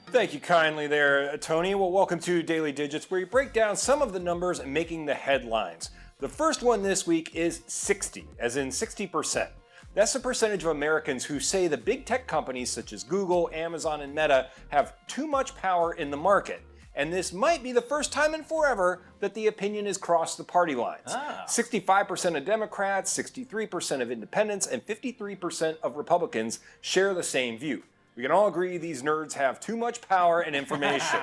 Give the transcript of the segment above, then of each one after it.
Thank you kindly there, Tony. Well, welcome to Daily Digits, where we break down some of the numbers making the headlines. The first one this week is 60, as in 60%. That's the percentage of Americans who say the big tech companies such as Google, Amazon, and Meta have too much power in the market. And this might be the first time in forever that the opinion has crossed the party lines. 65% of Democrats, 63% of independents, and 53% of Republicans share the same view. We can all agree these nerds have too much power and information.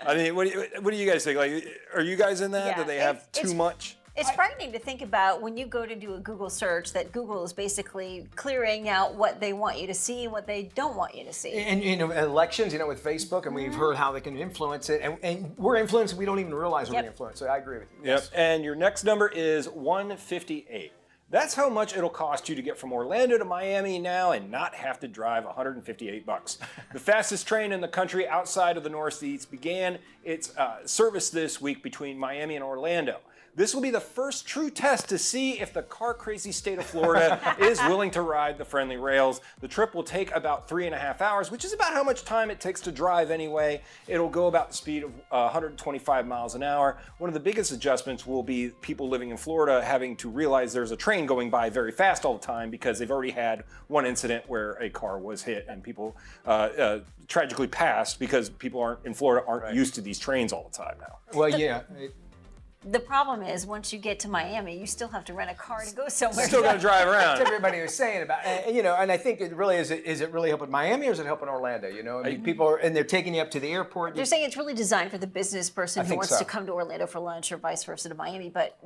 I mean, what do you guys think? Like, are you guys in that? Yeah, Do they have too much? It's frightening to think about when you go to do a Google search that Google is basically clearing out what they want you to see and what they don't want you to see. And elections, with Facebook, and we've heard how they can influence it, and we're influenced and we don't even realize we're being influenced. So I agree with you. Yep. Yes. And your next number is 158. That's how much it'll cost you to get from Orlando to Miami now and not have to drive $158. The fastest train in the country outside of the Northeast began its service this week between Miami and Orlando. This will be the first true test to see if the car-crazy state of Florida is willing to ride the friendly rails. The trip will take about 3.5 hours, which is about how much time it takes to drive anyway. It'll go about the speed of 125 miles an hour. One of the biggest adjustments will be people living in Florida having to realize there's a train going by very fast all the time because they've already had one incident where a car was hit and people tragically passed because people in Florida aren't used to these trains all the time now. Well, yeah. The problem is, once you get to Miami, you still have to rent a car to go somewhere. Still got to drive around. That's what everybody was saying about, and I think it really is it really helping Miami or is it helping Orlando? I mean, people are, and they're taking you up to the airport. They're saying it's really designed for the business person who wants so. to come to Orlando for lunch or vice versa to Miami, but...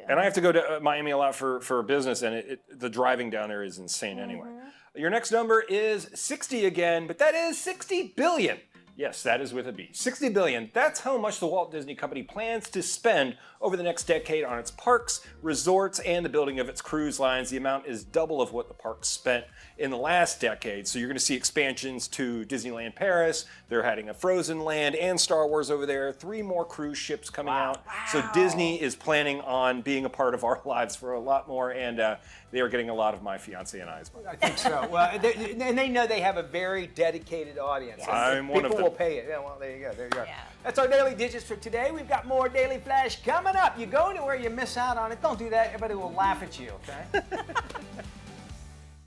And I have to go to Miami a lot for business, and the driving down there is insane anyway. Your next number is 60 again, but that is 60 billion. Yes, that is with a B. 60 billion. That's how much the Walt Disney Company plans to spend over the next decade on its parks, resorts, and the building of its cruise lines. The amount is double of what the parks spent in the last decade. So you're going to see expansions to Disneyland Paris. They're adding a Frozen Land and Star Wars over there. 3 more cruise ships coming out. Wow. So Disney is planning on being a part of our lives for a lot more, and they are getting a lot of my fiancé and I's money. I think so. Well, and they know they have a very dedicated audience. Yes. I'm one of them. People will pay it. Yeah, well, there you go. There you go. Yeah. That's our Daily Digits for today. We've got more Daily Flash coming up. You go anywhere, you miss out on it. Don't do that. Everybody will laugh at you, okay?